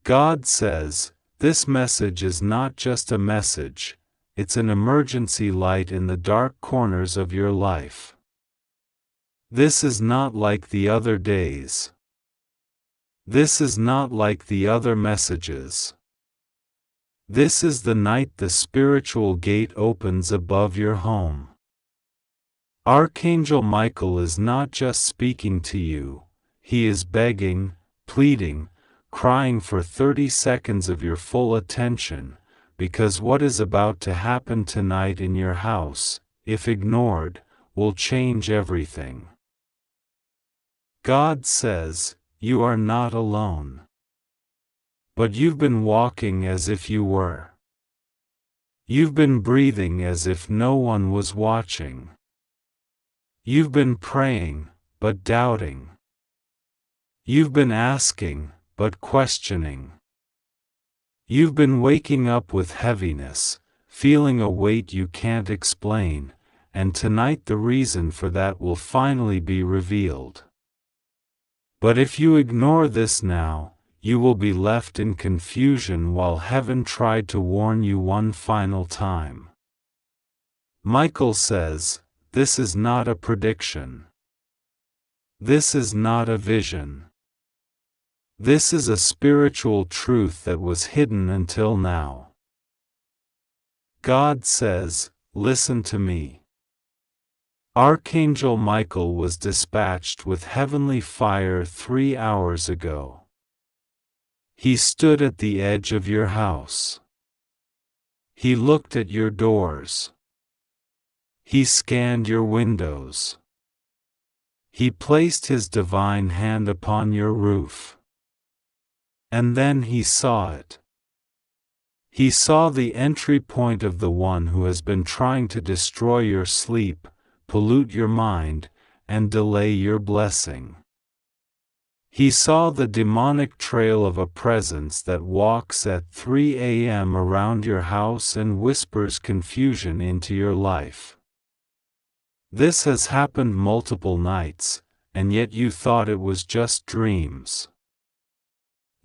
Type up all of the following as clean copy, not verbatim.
God says, this message is not just a message, it's an emergency light in the dark corners of your life. This is not like the other days. This is not like the other messages. This is the night the spiritual gate opens above your home. Archangel Michael is not just speaking to you, he is begging, pleading, crying for 30 seconds of your full attention, because what is about to happen tonight in your house, if ignored, will change everything. God says, you are not alone. But you've been walking as if you were. You've been breathing as if no one was watching. You've been praying, but doubting. You've been asking, but questioning. You've been waking up with heaviness, feeling a weight you can't explain, and tonight the reason for that will finally be revealed. But if you ignore this now, you will be left in confusion while heaven tried to warn you one final time. Michael says, this is not a prediction. This is not a vision. This is a spiritual truth that was hidden until now. God says, listen to me. Archangel Michael was dispatched with heavenly fire 3 hours ago. He stood at the edge of your house. He looked at your doors. He scanned your windows. He placed his divine hand upon your roof. And then he saw it. He saw the entry point of the one who has been trying to destroy your sleep, pollute your mind, and delay your blessing. He saw the demonic trail of a presence that walks at 3 a.m. around your house and whispers confusion into your life. This has happened multiple nights, and yet you thought it was just dreams.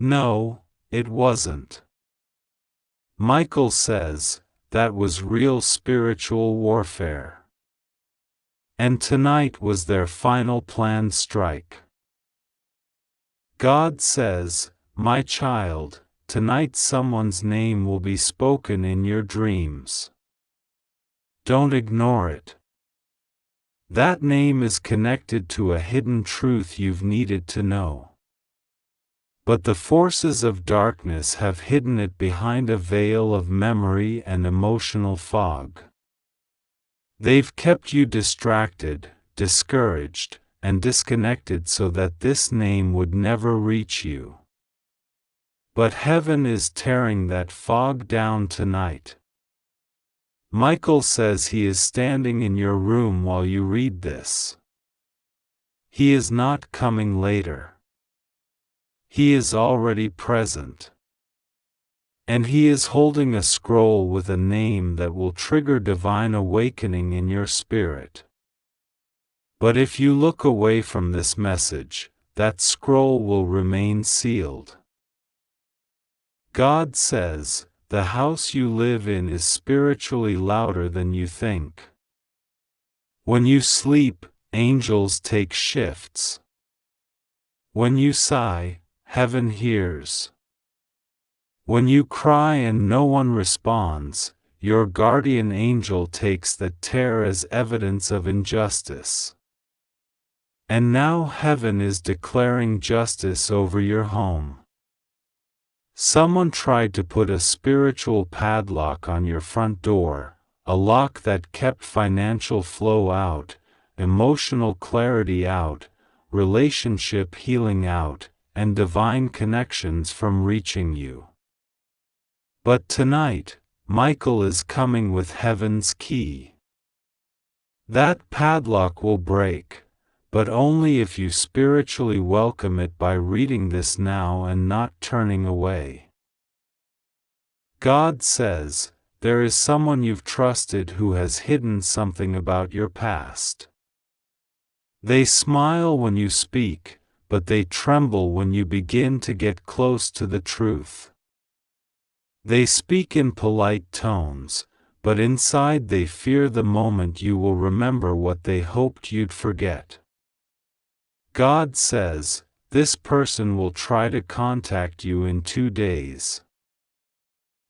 No, it wasn't. Michael says, that was real spiritual warfare. And tonight was their final planned strike. God says, my child, tonight someone's name will be spoken in your dreams. Don't ignore it. That name is connected to a hidden truth you've needed to know. But the forces of darkness have hidden it behind a veil of memory and emotional fog. They've kept you distracted, discouraged, and disconnected so that this name would never reach you. But heaven is tearing that fog down tonight. Michael says he is standing in your room while you read this. He is not coming later. He is already present. And he is holding a scroll with a name that will trigger divine awakening in your spirit. But if you look away from this message, that scroll will remain sealed. God says, the house you live in is spiritually louder than you think. When you sleep, angels take shifts. When you sigh, heaven hears. When you cry and no one responds, your guardian angel takes that tear as evidence of injustice. And now heaven is declaring justice over your home. Someone tried to put a spiritual padlock on your front door, a lock that kept financial flow out, emotional clarity out, relationship healing out, and divine connections from reaching you. But tonight, Michael is coming with heaven's key. That padlock will break, but only if you spiritually welcome it by reading this now and not turning away. God says, there is someone you've trusted who has hidden something about your past. They smile when you speak, but they tremble when you begin to get close to the truth. They speak in polite tones, but inside they fear the moment you will remember what they hoped you'd forget. God says, this person will try to contact you in 2 days.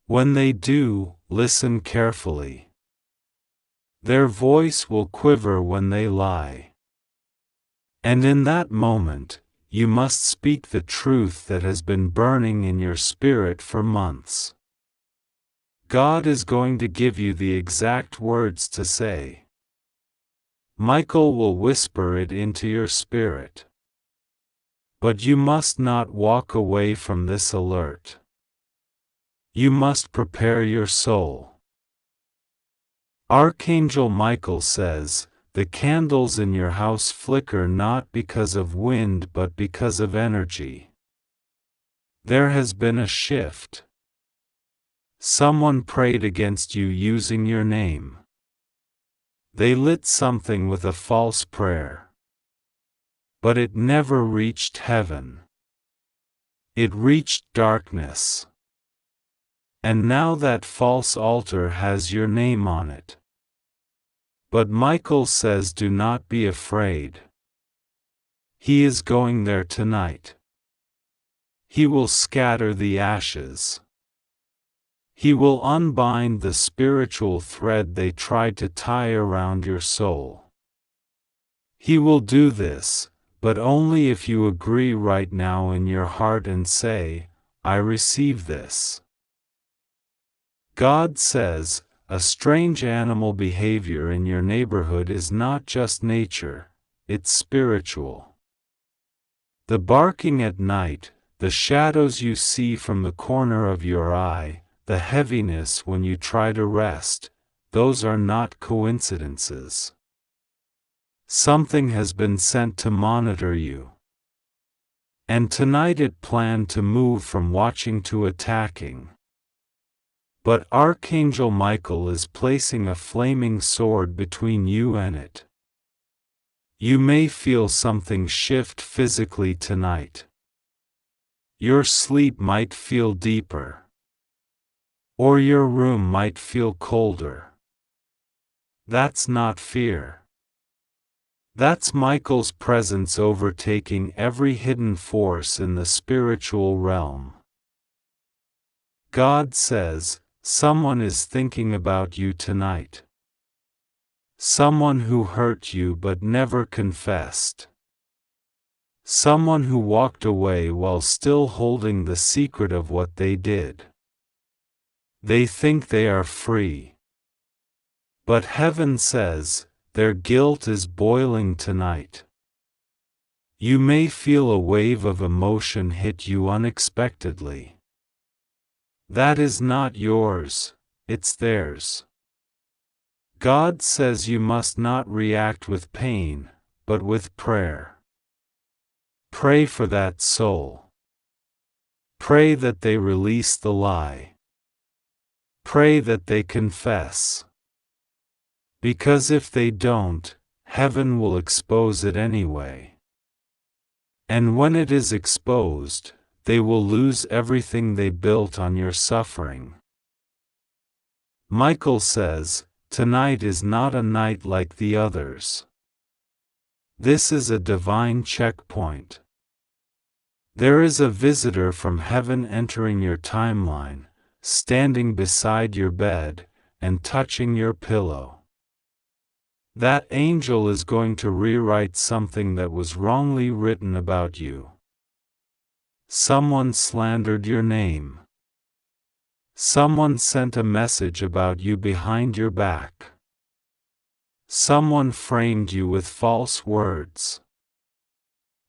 When they do, listen carefully. Their voice will quiver when they lie. And in that moment, you must speak the truth that has been burning in your spirit for months. God is going to give you the exact words to say. Michael will whisper it into your spirit. But you must not walk away from this alert. You must prepare your soul. Archangel Michael says, the candles in your house flicker not because of wind but because of energy. There has been a shift. Someone prayed against you using your name. They lit something with a false prayer. But it never reached heaven. It reached darkness. And now that false altar has your name on it. But Michael says, do not be afraid. He is going there tonight. He will scatter the ashes. He will unbind the spiritual thread they tried to tie around your soul. He will do this, but only if you agree right now in your heart and say, I receive this. God says, a strange animal behavior in your neighborhood is not just nature, it's spiritual. The barking at night, the shadows you see from the corner of your eye, the heaviness when you try to rest, those are not coincidences. Something has been sent to monitor you. And tonight it planned to move from watching to attacking. But Archangel Michael is placing a flaming sword between you and it. You may feel something shift physically tonight. Your sleep might feel deeper. Or your room might feel colder. That's not fear. That's Michael's presence overtaking every hidden force in the spiritual realm. God says, someone is thinking about you tonight. Someone who hurt you but never confessed. Someone who walked away while still holding the secret of what they did. They think they are free. But heaven says, their guilt is boiling tonight. You may feel a wave of emotion hit you unexpectedly. That is not yours, it's theirs. God says you must not react with pain, but with prayer. Pray for that soul. Pray that they release the lie. Pray that they confess. Because if they don't, heaven will expose it anyway. And when it is exposed, they will lose everything they built on your suffering. Michael says, tonight is not a night like the others. This is a divine checkpoint. There is a visitor from heaven entering your timeline, standing beside your bed, and touching your pillow. That angel is going to rewrite something that was wrongly written about you. Someone slandered your name. Someone sent a message about you behind your back. Someone framed you with false words.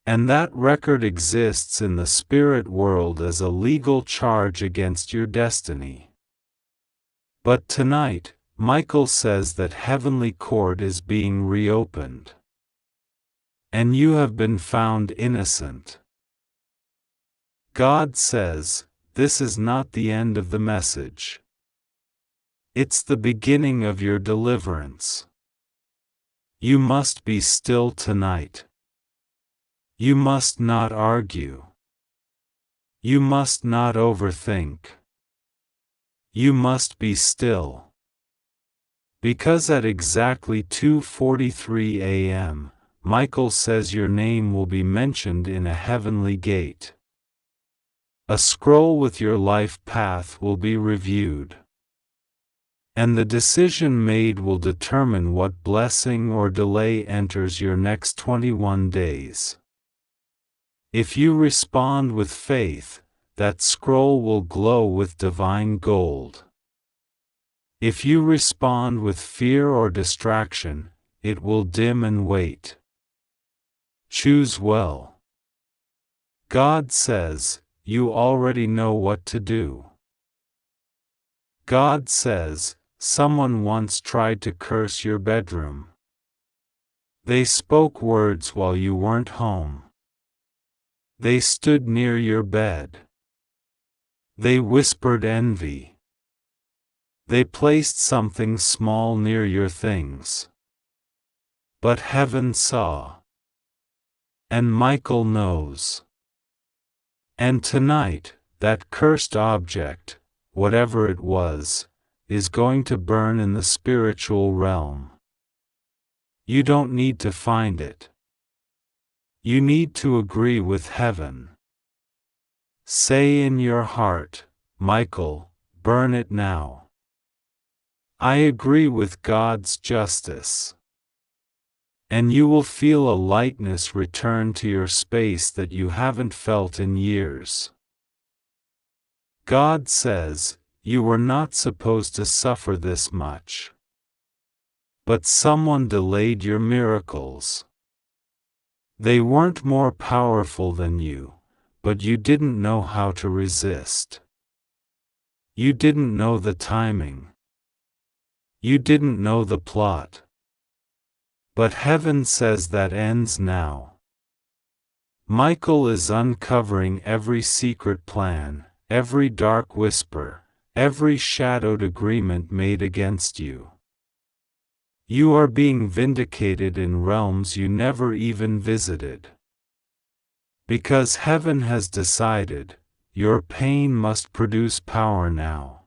And that record exists in the spirit world as a legal charge against your destiny. But tonight, Michael says that heavenly court is being reopened. And you have been found innocent. God says, this is not the end of the message. It's the beginning of your deliverance. You must be still tonight. You must not argue. You must not overthink. You must be still. Because at exactly 2:43 a.m., Michael says your name will be mentioned in a heavenly gate. A scroll with your life path will be reviewed. And the decision made will determine what blessing or delay enters your next 21 days. If you respond with faith, that scroll will glow with divine gold. If you respond with fear or distraction, it will dim and wait. Choose well. God says, you already know what to do. God says, someone once tried to curse your bedroom. They spoke words while you weren't home. They stood near your bed. They whispered envy. They placed something small near your things. But heaven saw. And Michael knows. And tonight, that cursed object, whatever it was, is going to burn in the spiritual realm. You don't need to find it. You need to agree with heaven. Say in your heart, Michael, burn it now. I agree with God's justice. And you will feel a lightness return to your space that you haven't felt in years. God says, you were not supposed to suffer this much. But someone delayed your miracles. They weren't more powerful than you, but you didn't know how to resist. You didn't know the timing. You didn't know the plot. But heaven says that ends now. Michael is uncovering every secret plan, every dark whisper, every shadowed agreement made against you. You are being vindicated in realms you never even visited. Because heaven has decided, your pain must produce power now.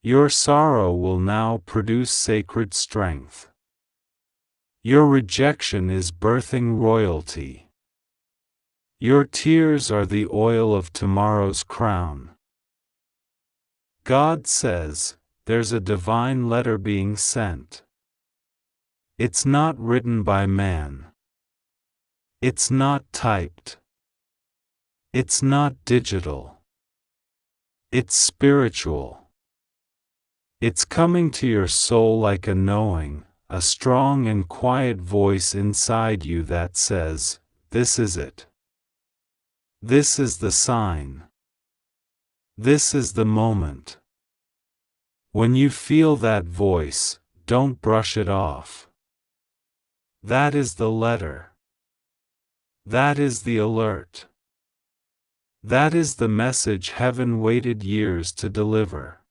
Your sorrow will now produce sacred strength. Your rejection is birthing royalty. Your tears are the oil of tomorrow's crown. God says, there's a divine letter being sent. It's not written by man. It's not typed. It's not digital. It's spiritual. It's coming to your soul like a knowing, a strong and quiet voice inside you that says, this is it. This is the sign. This is the moment. When you feel that voice, don't brush it off. That is the letter. That is the alert. That is the message heaven waited years to deliver.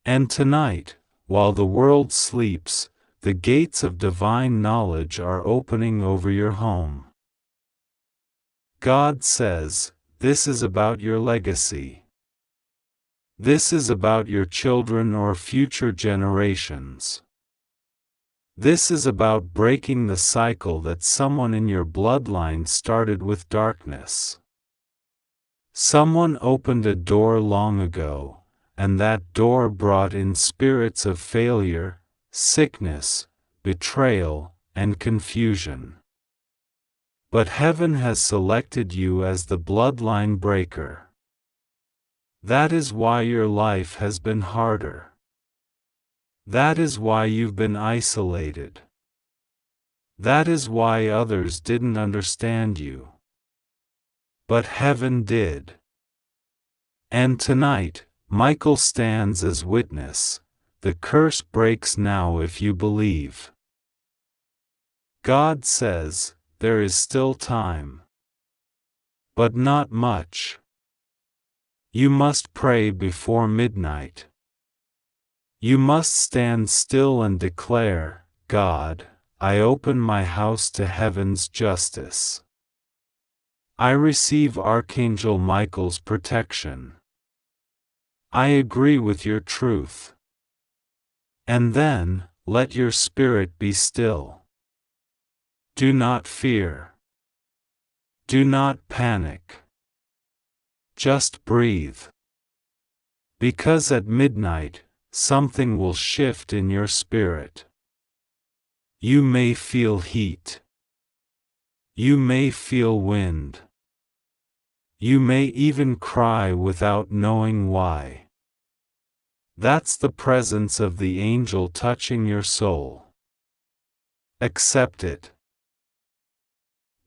And tonight, while the world sleeps, the gates of divine knowledge are opening over your home. God says, this is about your legacy. This is about your children or future generations. This is about breaking the cycle that someone in your bloodline started with darkness. Someone opened a door long ago, and that door brought in spirits of failure, sickness, betrayal, and confusion. But heaven has selected you as the bloodline breaker. That is why your life has been harder. That is why you've been isolated. That is why others didn't understand you. But heaven did. And tonight, Michael stands as witness. The curse breaks now if you believe. God says, there is still time. But not much. You must pray before midnight. You must stand still and declare, God, I open my house to heaven's justice. I receive Archangel Michael's protection. I agree with your truth. And then, let your spirit be still. Do not fear. Do not panic. Just breathe. Because at midnight, something will shift in your spirit. You may feel heat. You may feel wind. You may even cry without knowing why. That's the presence of the angel touching your soul. Accept it.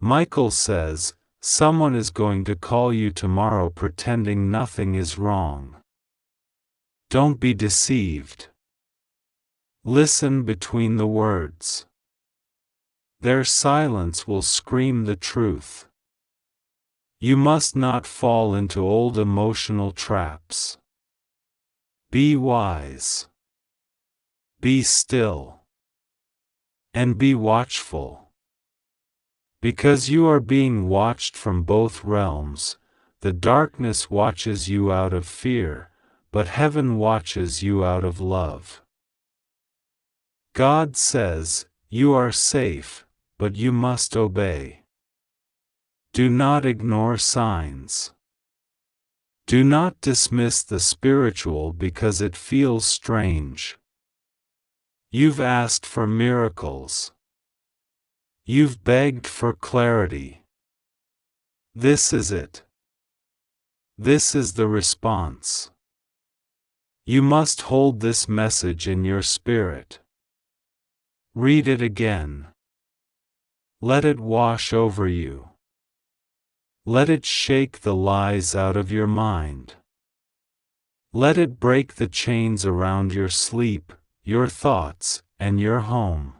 Michael says, someone is going to call you tomorrow pretending nothing is wrong. Don't be deceived. Listen between the words. Their silence will scream the truth. You must not fall into old emotional traps. Be wise. Be still. And be watchful. Because you are being watched from both realms, the darkness watches you out of fear, but heaven watches you out of love. God says, you are safe, but you must obey. Do not ignore signs. Do not dismiss the spiritual because it feels strange. You've asked for miracles. You've begged for clarity. This is it. This is the response. You must hold this message in your spirit. Read it again. Let it wash over you. Let it shake the lies out of your mind. Let it break the chains around your sleep, your thoughts, and your home.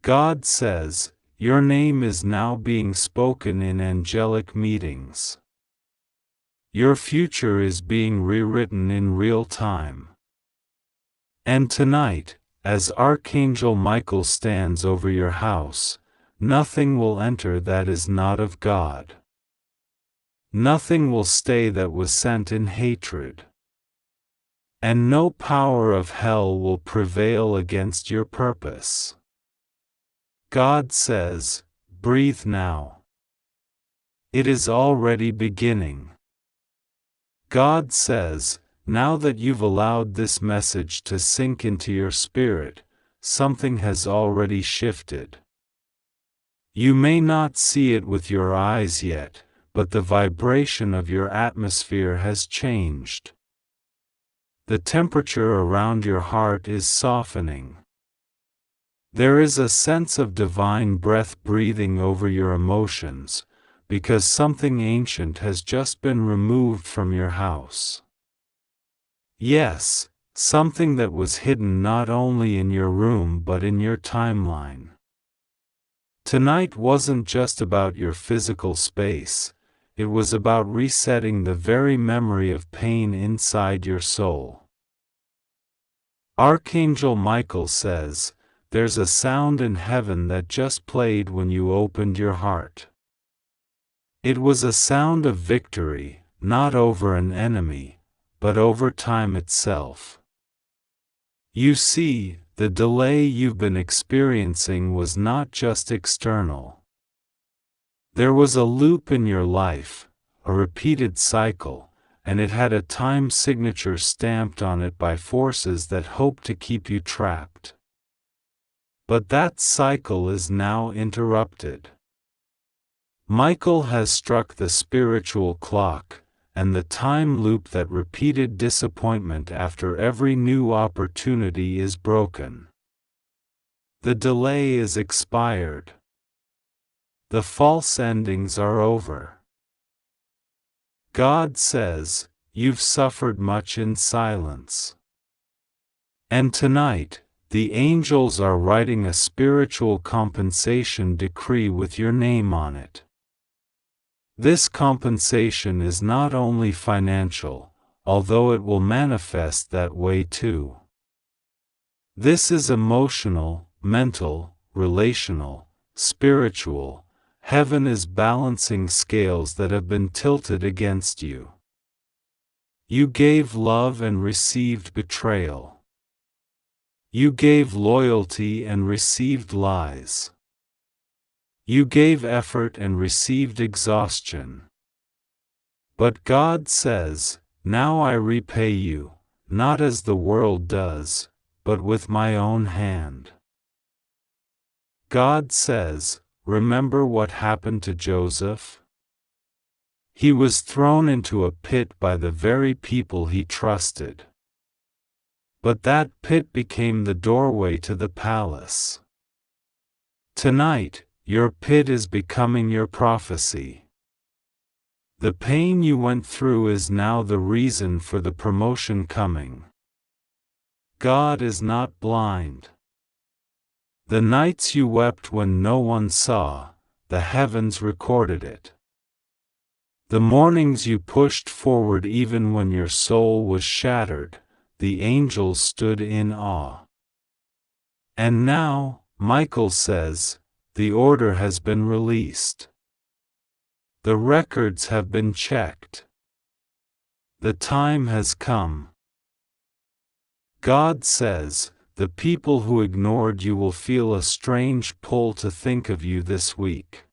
God says, your name is now being spoken in angelic meetings. Your future is being rewritten in real time. And tonight, as Archangel Michael stands over your house, nothing will enter that is not of God. Nothing will stay that was sent in hatred. And no power of hell will prevail against your purpose. God says, breathe now. It is already beginning. God says, now that you've allowed this message to sink into your spirit, something has already shifted. You may not see it with your eyes yet, but the vibration of your atmosphere has changed. The temperature around your heart is softening. There is a sense of divine breath breathing over your emotions, because something ancient has just been removed from your house. Yes, something that was hidden not only in your room but in your timeline. Tonight wasn't just about your physical space, it was about resetting the very memory of pain inside your soul. Archangel Michael says, there's a sound in heaven that just played when you opened your heart. It was a sound of victory, not over an enemy, but over time itself. You see, the delay you've been experiencing was not just external. There was a loop in your life, a repeated cycle, and it had a time signature stamped on it by forces that hoped to keep you trapped. But that cycle is now interrupted. Michael has struck the spiritual clock, and the time loop that repeated disappointment after every new opportunity is broken. The delay is expired. The false endings are over. God says, you've suffered much in silence. And tonight, the angels are writing a spiritual compensation decree with your name on it. This compensation is not only financial, although it will manifest that way too. This is emotional, mental, relational, spiritual. Heaven is balancing scales that have been tilted against you. You gave love and received betrayal. You gave loyalty and received lies. You gave effort and received exhaustion. But God says, "Now I repay you, not as the world does, but with my own hand." God says, remember what happened to Joseph? He was thrown into a pit by the very people he trusted. But that pit became the doorway to the palace. Tonight, your pit is becoming your prophecy. The pain you went through is now the reason for the promotion coming. God is not blind. The nights you wept when no one saw, the heavens recorded it. The mornings you pushed forward even when your soul was shattered, the angels stood in awe. And now, Michael says, the order has been released. The records have been checked. The time has come. God says, the people who ignored you will feel a strange pull to think of you this week.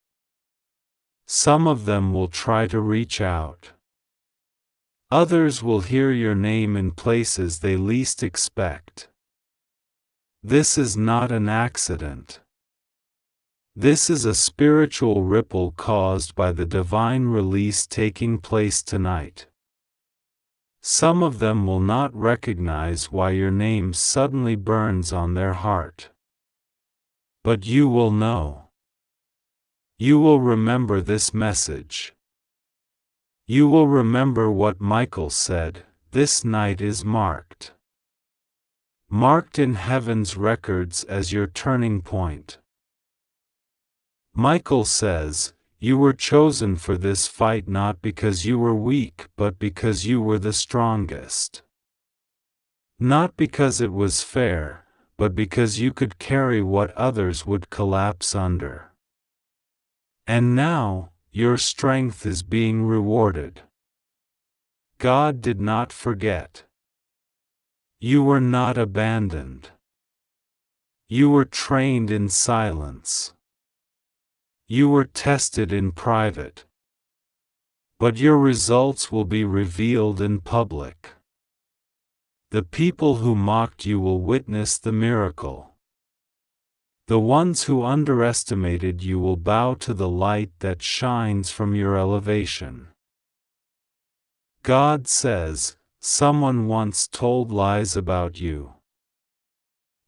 Some of them will try to reach out. Others will hear your name in places they least expect. This is not an accident. This is a spiritual ripple caused by the divine release taking place tonight. Some of them will not recognize why your name suddenly burns on their heart. But you will know. You will remember this message. You will remember what Michael said, this night is marked. Marked in heaven's records as your turning point. Michael says, you were chosen for this fight not because you were weak but because you were the strongest. Not because it was fair, but because you could carry what others would collapse under. And now, your strength is being rewarded. God did not forget. You were not abandoned. You were trained in silence. You were tested in private. But your results will be revealed in public. The people who mocked you will witness the miracle. The ones who underestimated you will bow to the light that shines from your elevation. God says, someone once told lies about you.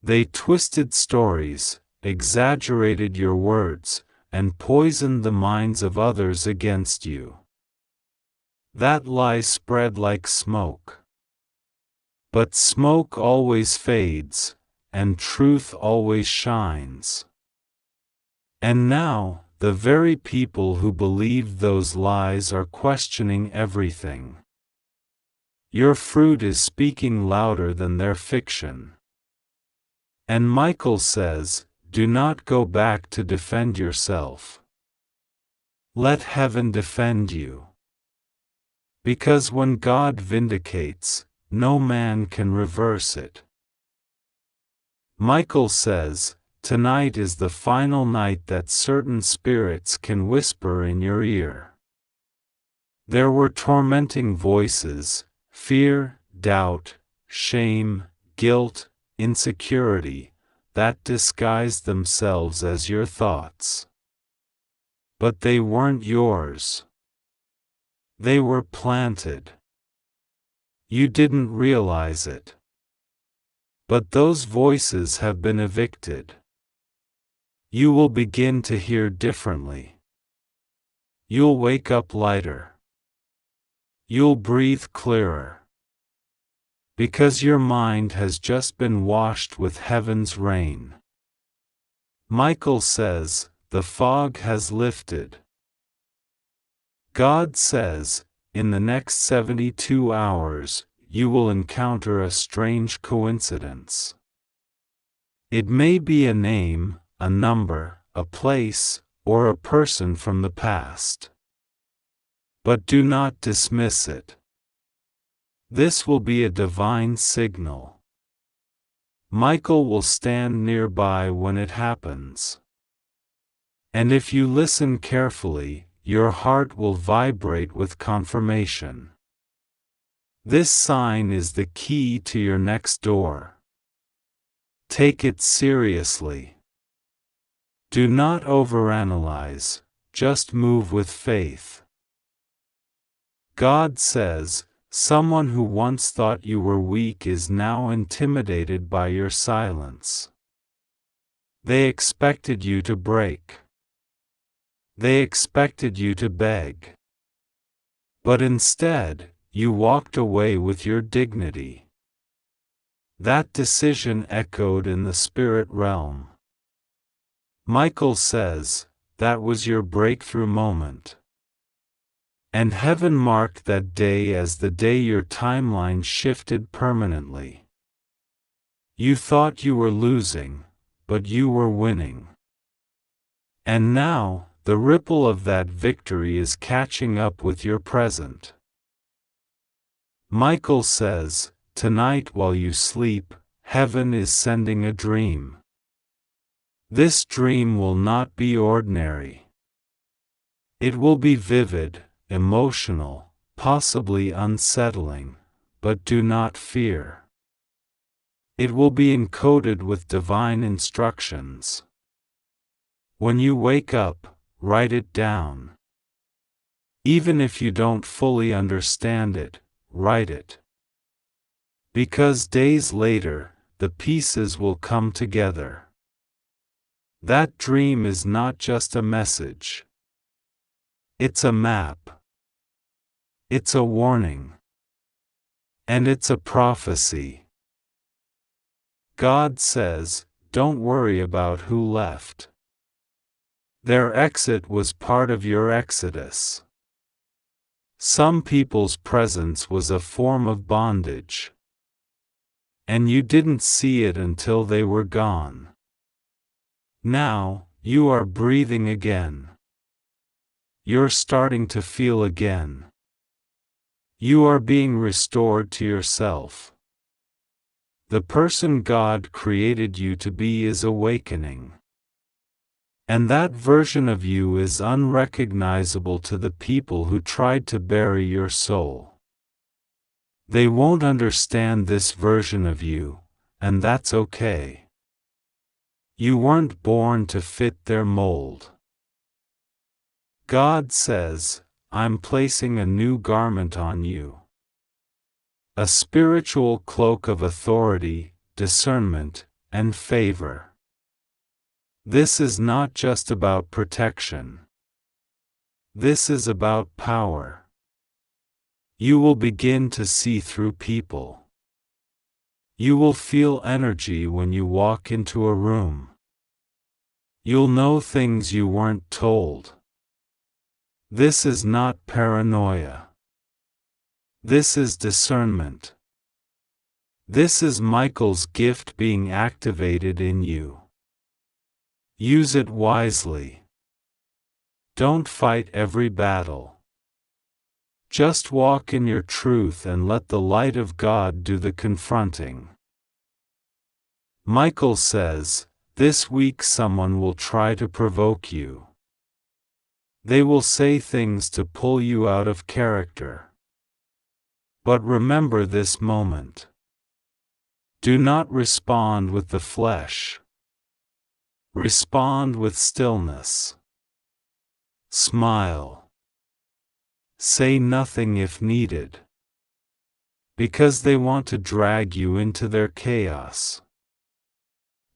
They twisted stories, exaggerated your words, and poisoned the minds of others against you. That lie spread like smoke. But smoke always fades, and truth always shines. And now, the very people who believed those lies are questioning everything. Your fruit is speaking louder than their fiction. And Michael says, do not go back to defend yourself. Let heaven defend you. Because when God vindicates, no man can reverse it. Michael says, tonight is the final night that certain spirits can whisper in your ear. There were tormenting voices, fear, doubt, shame, guilt, insecurity, that disguised themselves as your thoughts. But they weren't yours. They were planted. You didn't realize it. But those voices have been evicted. You will begin to hear differently. You'll wake up lighter. You'll breathe clearer. Because your mind has just been washed with heaven's rain. Michael says, the fog has lifted. God says, in the next 72 hours, you will encounter a strange coincidence. It may be a name, a number, a place, or a person from the past. But do not dismiss it. This will be a divine signal. Michael will stand nearby when it happens. And if you listen carefully, your heart will vibrate with confirmation. This sign is the key to your next door. Take it seriously. Do not overanalyze, just move with faith. God says, someone who once thought you were weak is now intimidated by your silence. They expected you to break. They expected you to beg. But instead, you walked away with your dignity. That decision echoed in the spirit realm. Michael says, that was your breakthrough moment. And heaven marked that day as the day your timeline shifted permanently. You thought you were losing, but you were winning. And now, the ripple of that victory is catching up with your present. Michael says, tonight while you sleep, heaven is sending a dream. This dream will not be ordinary. It will be vivid, emotional, possibly unsettling, but do not fear. It will be encoded with divine instructions. When you wake up, write it down. Even if you don't fully understand it, write it. Because days later, the pieces will come together. That dream is not just a message. It's a map. It's a warning. And it's a prophecy. God says, don't worry about who left. Their exit was part of your exodus. Some people's presence was a form of bondage. And you didn't see it until they were gone. Now, you are breathing again. You're starting to feel again. You are being restored to yourself. The person God created you to be is awakening. And that version of you is unrecognizable to the people who tried to bury your soul. They won't understand this version of you, and that's okay. You weren't born to fit their mold. God says, I'm placing a new garment on you. A spiritual cloak of authority, discernment, and favor. This is not just about protection. This is about power. You will begin to see through people. You will feel energy when you walk into a room. You'll know things you weren't told. This is not paranoia. This is discernment. This is Michael's gift being activated in you. Use it wisely. Don't fight every battle. Just walk in your truth and let the light of God do the confronting. Michael says, this week someone will try to provoke you. They will say things to pull you out of character. But remember this moment. Do not respond with the flesh. Respond with stillness. Smile. Say nothing if needed. Because they want to drag you into their chaos.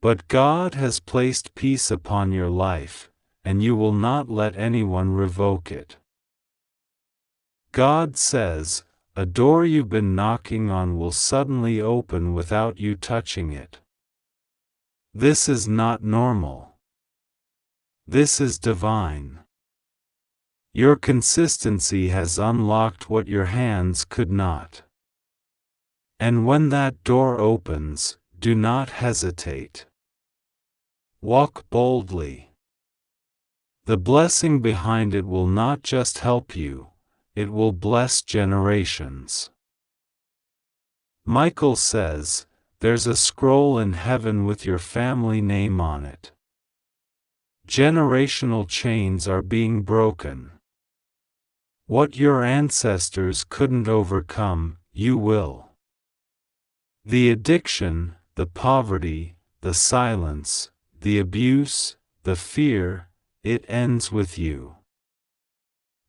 But God has placed peace upon your life, and you will not let anyone revoke it. God says, a door you've been knocking on will suddenly open without you touching it. This is not normal. This is divine. Your consistency has unlocked what your hands could not. And when that door opens, do not hesitate. Walk boldly. The blessing behind it will not just help you, it will bless generations. Michael says, there's a scroll in heaven with your family name on it. Generational chains are being broken. What your ancestors couldn't overcome, you will. The addiction, the poverty, the silence, the abuse, the fear, it ends with you.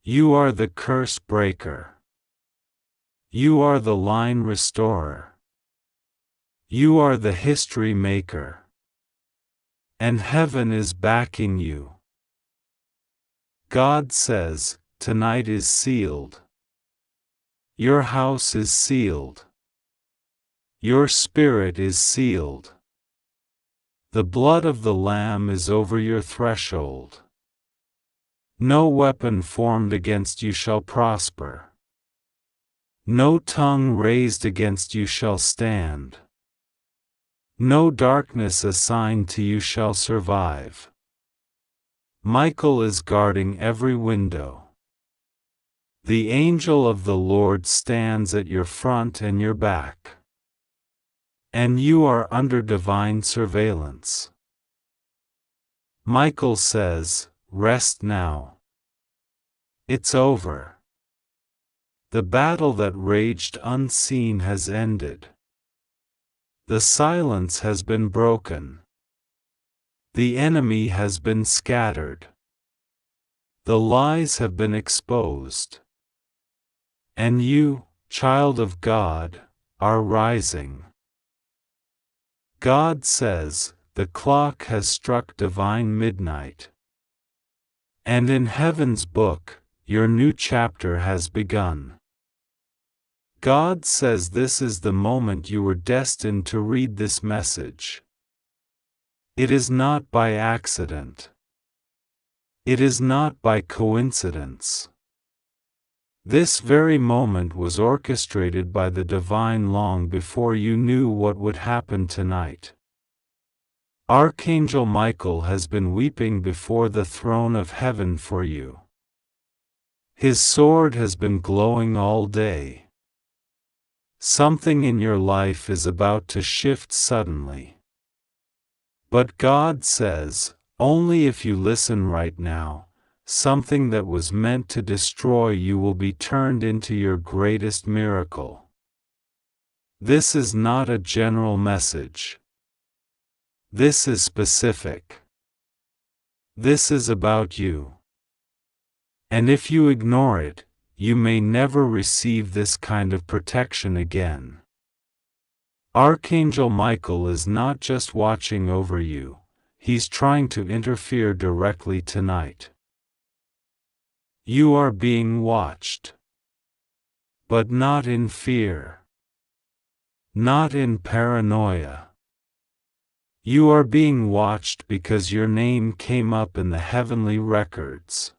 You are the curse breaker. You are the line restorer. You are the history maker. And heaven is backing you. God says, tonight is sealed. Your house is sealed. Your spirit is sealed. The blood of the Lamb is over your threshold. No weapon formed against you shall prosper. No tongue raised against you shall stand. No darkness assigned to you shall survive. Michael is guarding every window. The angel of the Lord stands at your front and your back. And you are under divine surveillance. Michael says, rest now. It's over. The battle that raged unseen has ended. The silence has been broken. The enemy has been scattered. The lies have been exposed. And you, child of God, are rising. God says, the clock has struck divine midnight. And in heaven's book, your new chapter has begun. God says this is the moment you were destined to read this message. It is not by accident. It is not by coincidence. This very moment was orchestrated by the divine long before you knew what would happen tonight. Archangel Michael has been weeping before the throne of heaven for you. His sword has been glowing all day. Something in your life is about to shift suddenly. But God says, only if you listen right now, something that was meant to destroy you will be turned into your greatest miracle. This is not a general message. This is specific. This is about you. And if you ignore it, you may never receive this kind of protection again. Archangel Michael is not just watching over you, he's trying to interfere directly tonight. You are being watched. But not in fear. Not in paranoia. You are being watched because your name came up in the heavenly records.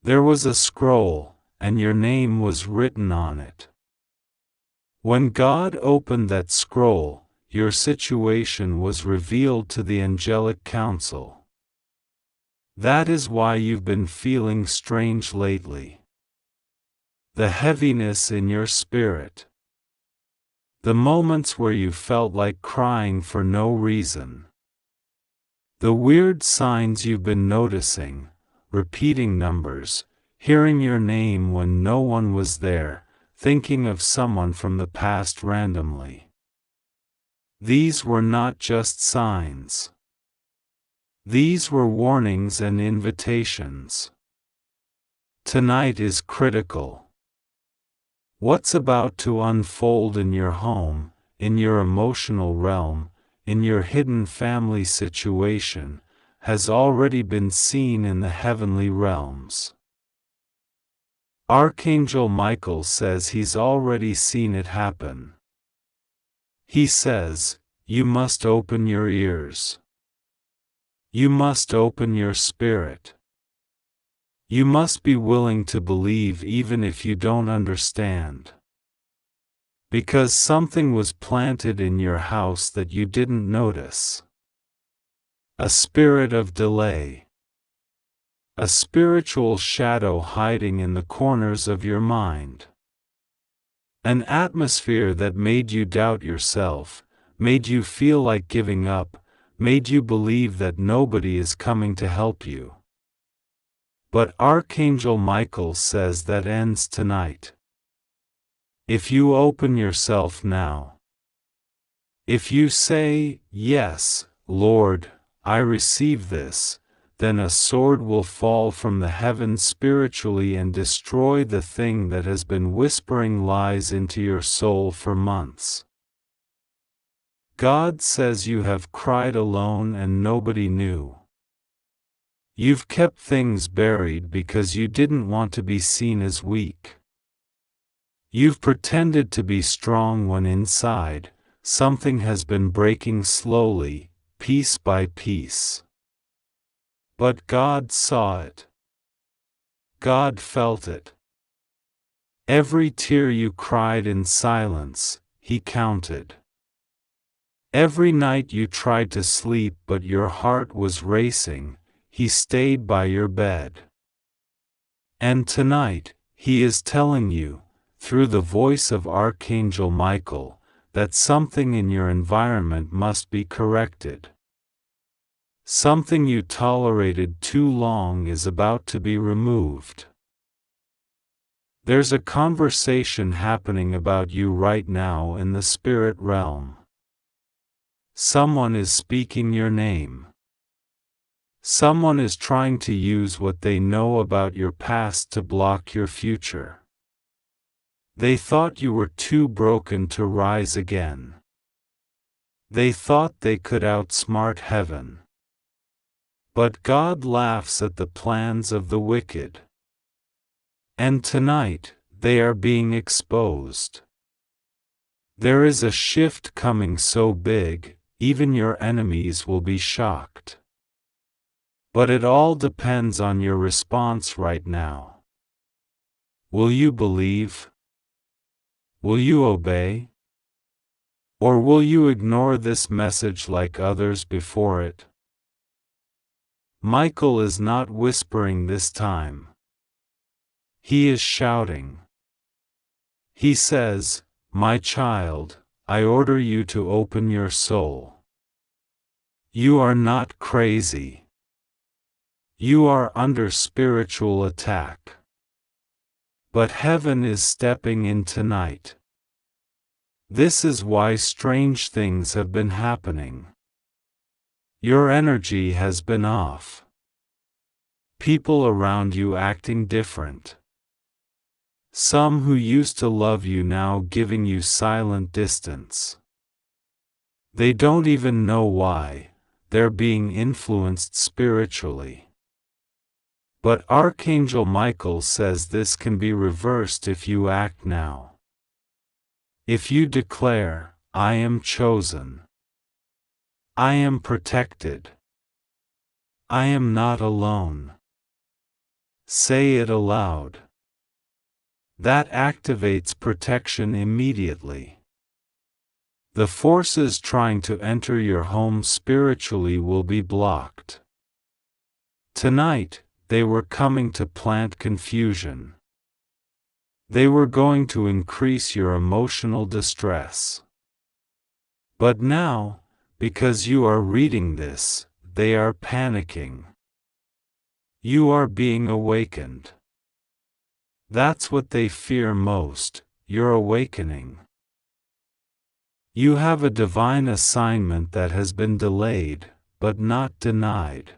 There was a scroll, and your name was written on it. When God opened that scroll, your situation was revealed to the angelic council. That is why you've been feeling strange lately. The heaviness in your spirit. The moments where you felt like crying for no reason. The weird signs you've been noticing. Repeating numbers, hearing your name when no one was there, thinking of someone from the past randomly. These were not just signs. These were warnings and invitations. Tonight is critical. What's about to unfold in your home, in your emotional realm, in your hidden family situation, has already been seen in the heavenly realms. Archangel Michael says he's already seen it happen. He says, you must open your ears. You must open your spirit. You must be willing to believe even if you don't understand. Because something was planted in your house that you didn't notice. A spirit of delay. A spiritual shadow hiding in the corners of your mind. An atmosphere that made you doubt yourself, made you feel like giving up, made you believe that nobody is coming to help you. But Archangel Michael says that ends tonight. If you open yourself now. If you say, "Yes, Lord, I receive this," then a sword will fall from the heavens spiritually and destroy the thing that has been whispering lies into your soul for months. God says you have cried alone and nobody knew. You've kept things buried because you didn't want to be seen as weak. You've pretended to be strong when inside, something has been breaking slowly, piece by piece. But God saw it. God felt it. Every tear you cried in silence, He counted. Every night you tried to sleep but your heart was racing, He stayed by your bed. And tonight, He is telling you, through the voice of Archangel Michael, that something in your environment must be corrected. Something you tolerated too long is about to be removed. There's a conversation happening about you right now in the spirit realm. Someone is speaking your name. Someone is trying to use what they know about your past to block your future. They thought you were too broken to rise again. They thought they could outsmart heaven. But God laughs at the plans of the wicked. And tonight, they are being exposed. There is a shift coming so big, even your enemies will be shocked. But it all depends on your response right now. Will you believe? Will you obey? Or will you ignore this message like others before it? Michael is not whispering this time. He is shouting. He says, "My child, I order you to open your soul. You are not crazy. You are under spiritual attack. But heaven is stepping in tonight. This is why strange things have been happening. Your energy has been off. People around you acting different. Some who used to love you now giving you silent distance. They don't even know why, they're being influenced spiritually. But Archangel Michael says this can be reversed if you act now. If you declare, "I am chosen. I am protected. I am not alone." Say it aloud. That activates protection immediately. The forces trying to enter your home spiritually will be blocked. Tonight, they were coming to plant confusion. They were going to increase your emotional distress. But now, because you are reading this, they are panicking. You are being awakened. That's what they fear most, your awakening. You have a divine assignment that has been delayed, but not denied.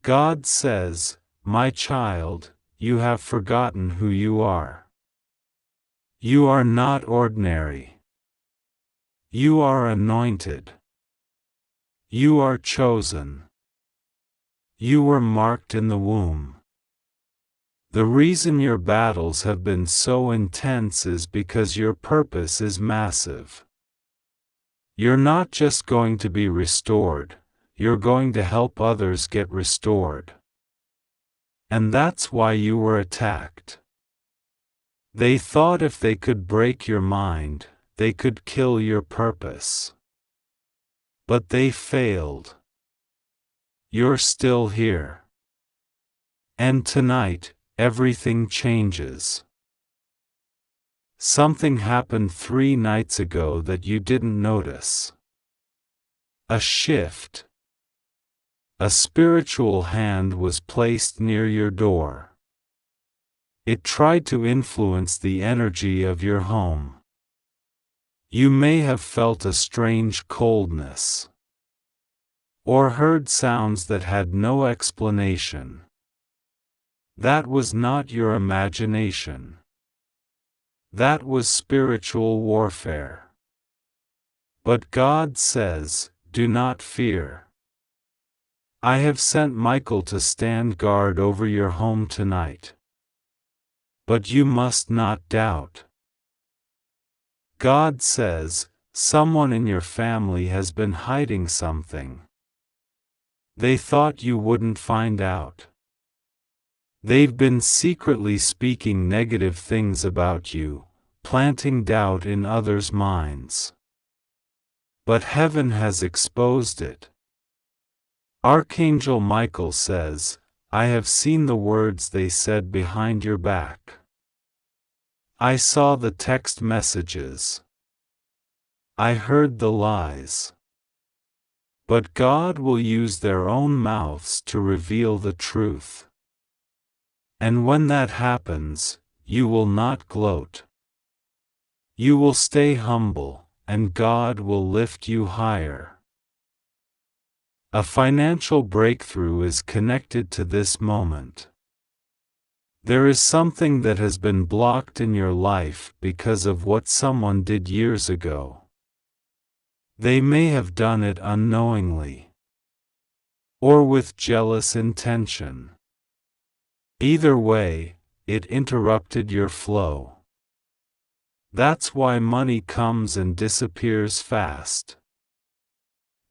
God says, "My child, you have forgotten who you are. You are not ordinary. You are anointed. You are chosen. You were marked in the womb." The reason your battles have been so intense is because your purpose is massive. You're not just going to be restored, you're going to help others get restored. And that's why you were attacked. They thought if they could break your mind, they could kill your purpose. But they failed. you're still here. And tonight, everything changes. Something happened 3 nights ago that you didn't notice. A shift. A spiritual hand was placed near your door. It tried to influence the energy of your home. You may have felt a strange coldness, or heard sounds that had no explanation. That was not your imagination. That was spiritual warfare. But God says, do not fear. I have sent Michael to stand guard over your home tonight. But you must not doubt. God says, someone in your family has been hiding something. They thought you wouldn't find out. They've been secretly speaking negative things about you, planting doubt in others' minds. But heaven has exposed it. Archangel Michael says, I have seen the words they said behind your back. I saw the text messages. I heard the lies. But God will use their own mouths to reveal the truth. And when that happens, you will not gloat. You will stay humble, and God will lift you higher. A financial breakthrough is connected to this moment. There is something that has been blocked in your life because of what someone did years ago. They may have done it unknowingly, or with jealous intention. Either way, it interrupted your flow. That's why money comes and disappears fast.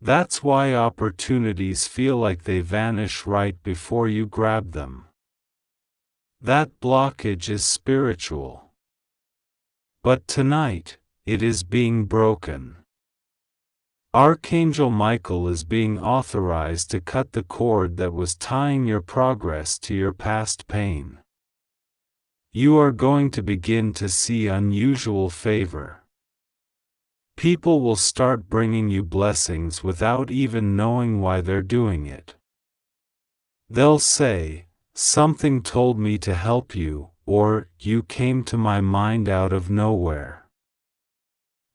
That's why opportunities feel like they vanish right before you grab them. That blockage is spiritual. But tonight, it is being broken. Archangel Michael is being authorized to cut the cord that was tying your progress to your past pain. You are going to begin to see unusual favor. People will start bringing you blessings without even knowing why they're doing it. They'll say, something told me to help you, or you came to my mind out of nowhere.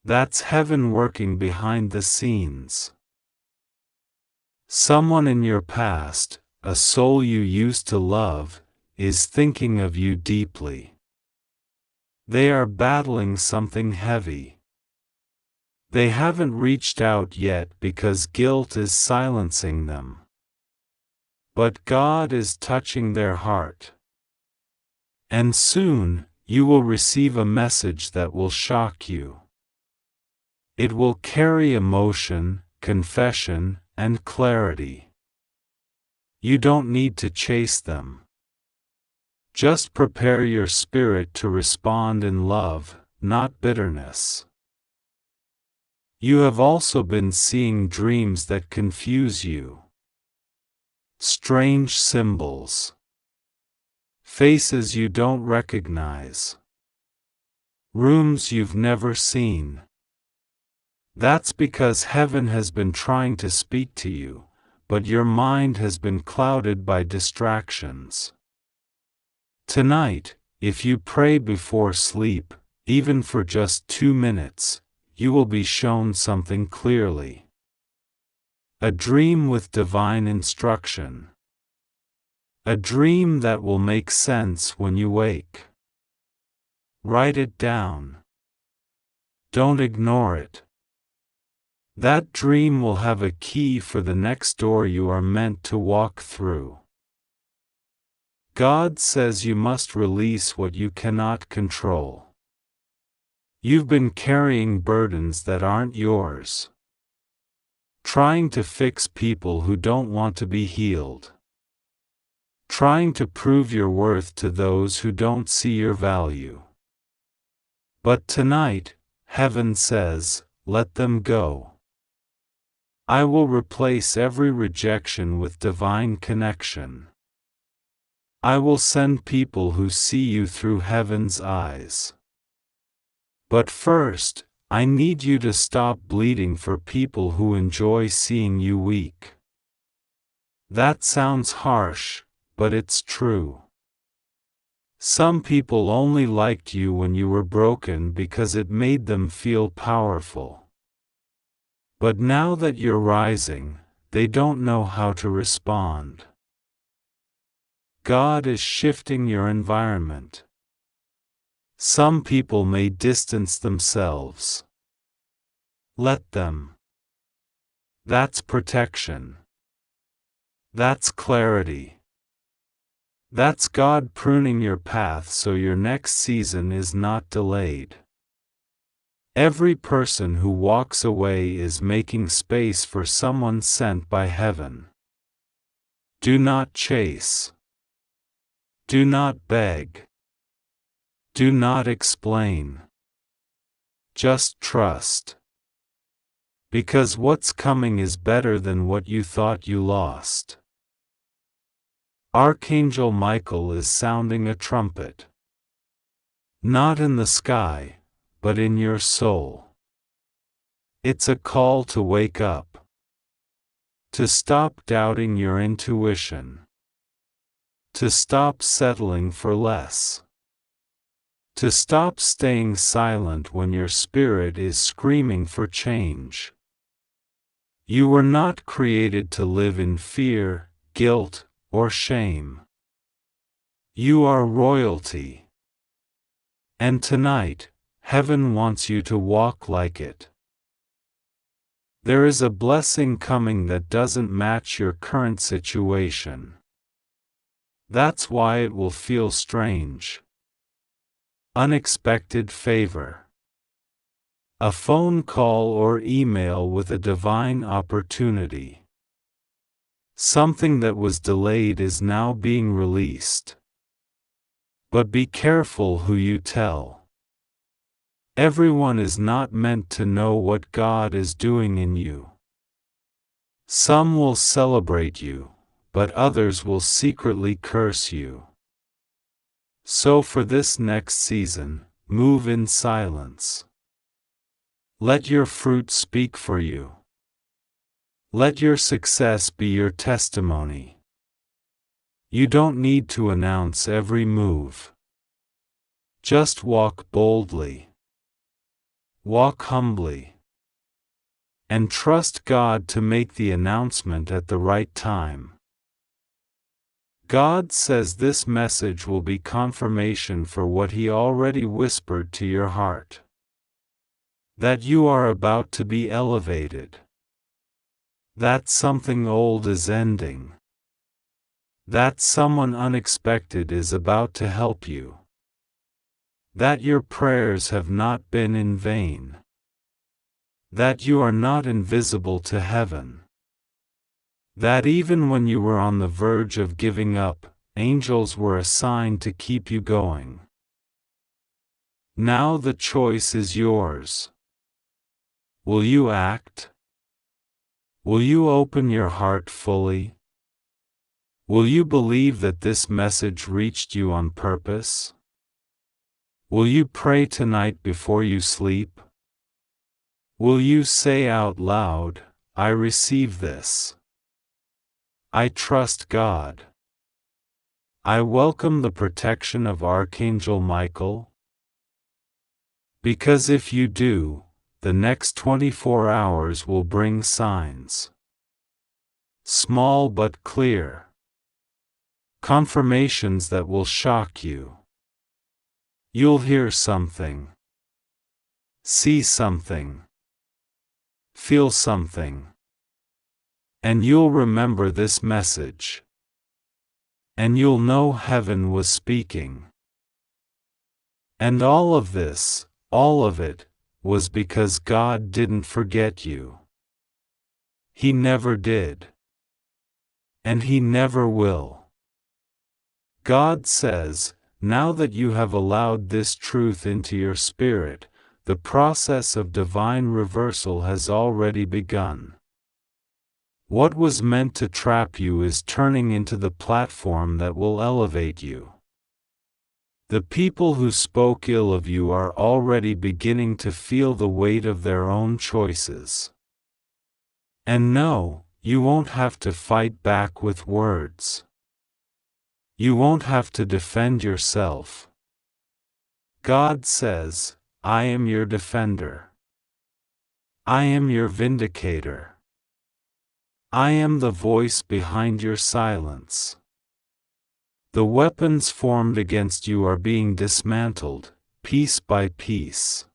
That's heaven working behind the scenes. Someone in your past, a soul you used to love, is thinking of you deeply. They are battling something heavy. They haven't reached out yet because guilt is silencing them. But God is touching their heart. And soon, you will receive a message that will shock you. It will carry emotion, confession, and clarity. You don't need to chase them. Just prepare your spirit to respond in love, not bitterness. You have also been seeing dreams that confuse you. Strange symbols. Faces you don't recognize. Rooms you've never seen. That's because heaven has been trying to speak to you, but your mind has been clouded by distractions. Tonight, if you pray before sleep, even for just 2 minutes, you will be shown something clearly. A dream with divine instruction. A dream that will make sense when you wake. Write it down. Don't ignore it. That dream will have a key for the next door you are meant to walk through. God says you must release what you cannot control. You've been carrying burdens that aren't yours. Trying to fix people who don't want to be healed. Trying to prove your worth to those who don't see your value. But tonight, heaven says, let them go. I will replace every rejection with divine connection. I will send people who see you through heaven's eyes. But first, I need you to stop bleeding for people who enjoy seeing you weak. That sounds harsh, but it's true. Some people only liked you when you were broken because it made them feel powerful. But now that you're rising, they don't know how to respond. God is shifting your environment. Some people may distance themselves. Let them. That's protection. That's clarity. That's God pruning your path so your next season is not delayed. Every person who walks away is making space for someone sent by heaven. Do not chase. Do not beg. Do not explain. Just trust. Because what's coming is better than what you thought you lost. Archangel Michael is sounding a trumpet. Not in the sky, but in your soul. It's a call to wake up. To stop doubting your intuition. To stop settling for less. To stop staying silent when your spirit is screaming for change. You were not created to live in fear, guilt, or shame. You are royalty. And tonight, heaven wants you to walk like it. There is a blessing coming that doesn't match your current situation. That's why it will feel strange. Unexpected favor. A phone call or email with a divine opportunity. Something that was delayed is now being released. But be careful who you tell. Everyone is not meant to know what God is doing in you. Some will celebrate you, but others will secretly curse you. So for this next season, move in silence. Let your fruit speak for you. Let your success be your testimony. You don't need to announce every move. Just walk boldly. Walk humbly. And trust God to make the announcement at the right time. God says this message will be confirmation for what He already whispered to your heart. That you are about to be elevated. That something old is ending. That someone unexpected is about to help you. That your prayers have not been in vain. That you are not invisible to heaven. That even when you were on the verge of giving up, angels were assigned to keep you going. Now the choice is yours. Will you act? Will you open your heart fully? Will you believe that this message reached you on purpose? Will you pray tonight before you sleep? Will you say out loud, I receive this. I trust God. I welcome the protection of Archangel Michael. Because if you do, the next 24 hours will bring signs. Small but clear. Confirmations that will shock you. You'll hear something. See something. Feel something. And you'll remember this message. And you'll know heaven was speaking. And all of this, all of it, was because God didn't forget you. He never did. And He never will. God says, now that you have allowed this truth into your spirit, the process of divine reversal has already begun. What was meant to trap you is turning into the platform that will elevate you. The people who spoke ill of you are already beginning to feel the weight of their own choices. And no, you won't have to fight back with words. You won't have to defend yourself. God says, I am your defender. I am your vindicator. I am the voice behind your silence. The weapons formed against you are being dismantled, piece by piece.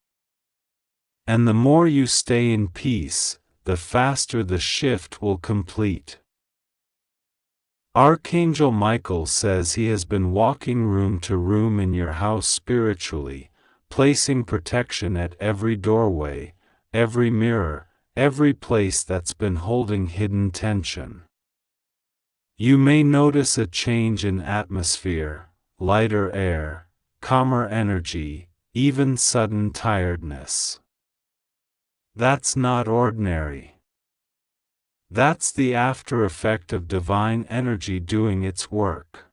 And the more you stay in peace, the faster the shift will complete. Archangel Michael says he has been walking room to room in your house spiritually, placing protection at every doorway, every mirror, every place that's been holding hidden tension. You may notice a change in atmosphere, lighter air, calmer energy, even sudden tiredness. That's not ordinary. That's the after effect of divine energy doing its work.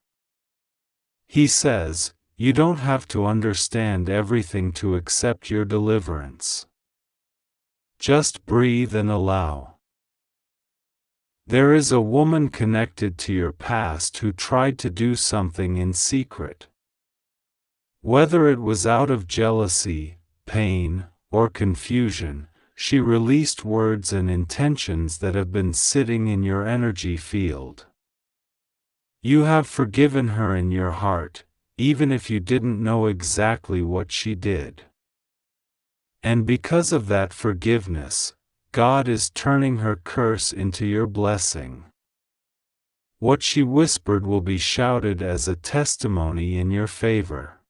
He says, you don't have to understand everything to accept your deliverance. Just breathe and allow. There is a woman connected to your past who tried to do something in secret. Whether it was out of jealousy, pain, or confusion, she released words and intentions that have been sitting in your energy field. You have forgiven her in your heart, even if you didn't know exactly what she did. And because of that forgiveness, God is turning her curse into your blessing. What she whispered will be shouted as a testimony in your favor.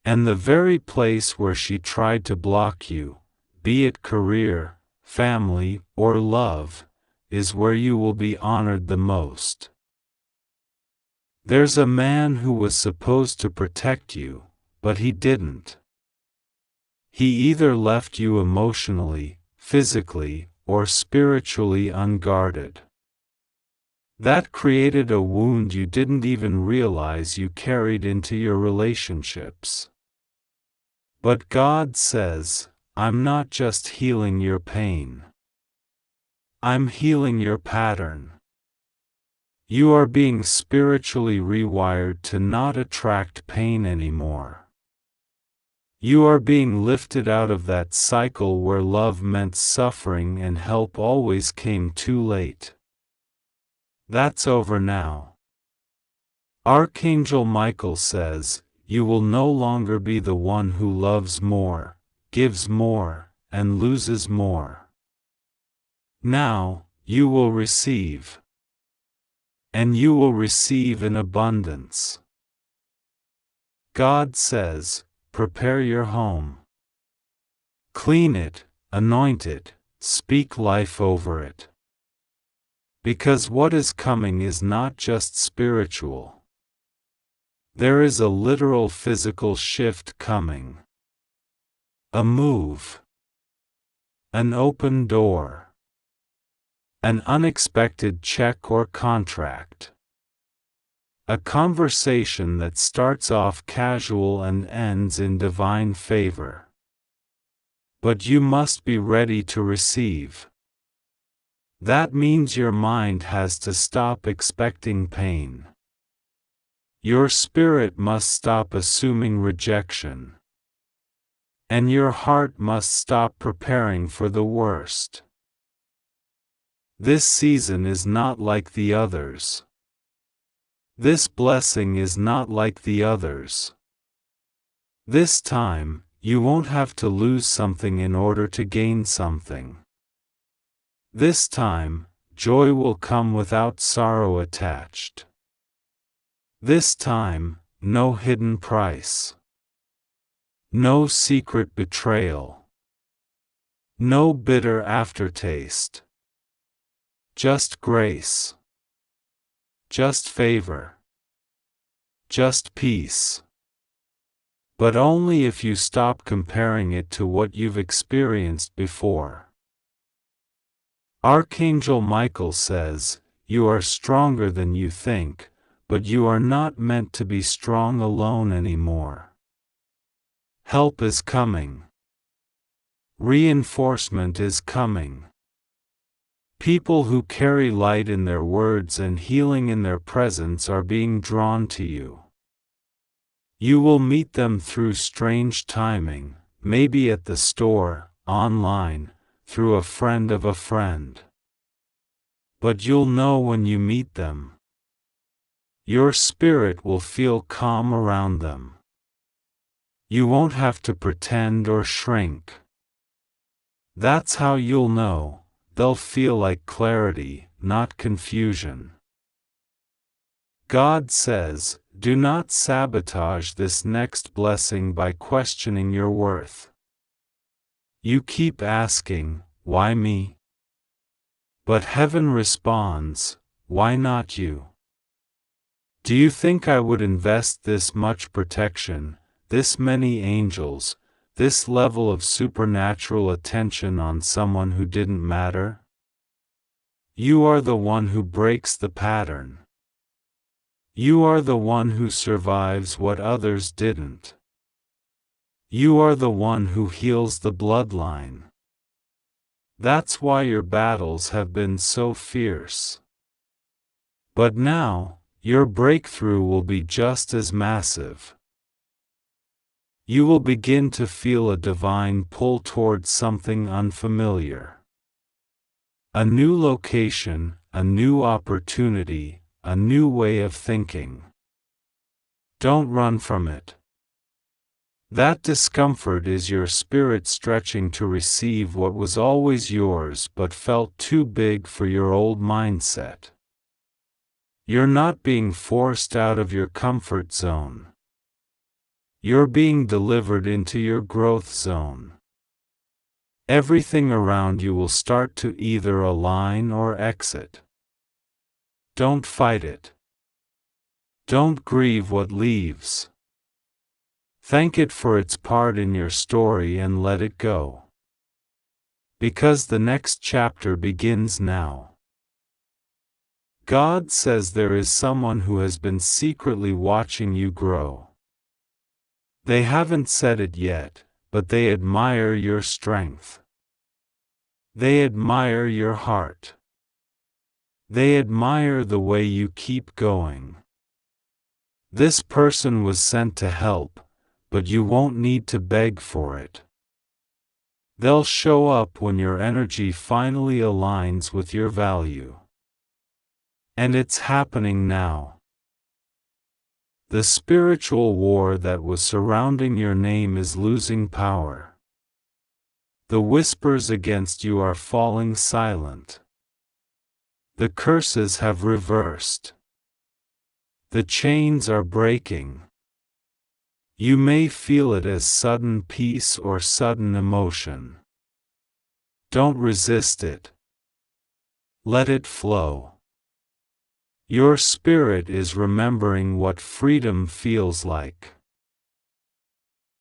And the very place where she tried to block you, be it career, family, or love, is where you will be honored the most. There's a man who was supposed to protect you, but he didn't. He either left you emotionally, physically, or spiritually unguarded. That created a wound you didn't even realize you carried into your relationships. But God says, I'm not just healing your pain. I'm healing your pattern. You are being spiritually rewired to not attract pain anymore. You are being lifted out of that cycle where love meant suffering and help always came too late. That's over now. Archangel Michael says, you will no longer be the one who loves more, gives more, and loses more. Now, you will receive. And you will receive in abundance. God says, prepare your home. Clean it, anoint it, speak life over it. Because what is coming is not just spiritual. There is a literal physical shift coming. A move. An open door. An unexpected check or contract. A conversation that starts off casual and ends in divine favor. But you must be ready to receive. That means your mind has to stop expecting pain. Your spirit must stop assuming rejection. And your heart must stop preparing for the worst. This season is not like the others. This blessing is not like the others. This time, you won't have to lose something in order to gain something. This time, joy will come without sorrow attached. This time, no hidden price. No secret betrayal. No bitter aftertaste. Just grace. Just favor. Just peace. But only if you stop comparing it to what you've experienced before. Archangel Michael says, "You are stronger than you think, but you are not meant to be strong alone anymore. Help is coming. Reinforcement is coming. People who carry light in their words and healing in their presence are being drawn to you. You will meet them through strange timing, maybe at the store, online, through a friend of a friend. But you'll know when you meet them. Your spirit will feel calm around them. You won't have to pretend or shrink. That's how you'll know. They'll feel like clarity, not confusion." God says, "Do not sabotage this next blessing by questioning your worth." You keep asking, "Why me?" But heaven responds, "Why not you? Do you think I would invest this much protection, this many angels, this level of supernatural attention on someone who didn't matter?" You are the one who breaks the pattern. You are the one who survives what others didn't. You are the one who heals the bloodline. That's why your battles have been so fierce. But now, your breakthrough will be just as massive. You will begin to feel a divine pull towards something unfamiliar. A new location, a new opportunity, a new way of thinking. Don't run from it. That discomfort is your spirit stretching to receive what was always yours but felt too big for your old mindset. You're not being forced out of your comfort zone. You're being delivered into your growth zone. Everything around you will start to either align or exit. Don't fight it. Don't grieve what leaves. Thank it for its part in your story and let it go. Because the next chapter begins now. God says there is someone who has been secretly watching you grow. They haven't said it yet, but they admire your strength. They admire your heart. They admire the way you keep going. This person was sent to help, but you won't need to beg for it. They'll show up when your energy finally aligns with your value. And it's happening now. The spiritual war that was surrounding your name is losing power. The whispers against you are falling silent. The curses have reversed. The chains are breaking. You may feel it as sudden peace or sudden emotion. Don't resist it. Let it flow. Your spirit is remembering what freedom feels like.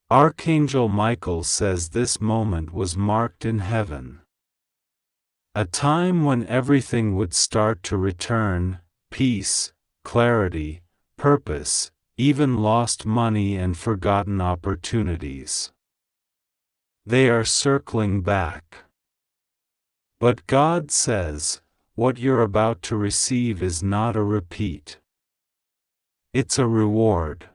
Archangel Michael says this moment was marked in heaven. A time when everything would start to return: peace, clarity, purpose, even lost money and forgotten opportunities. They are circling back. But God says, what you're about to receive is not a repeat. It's a reward.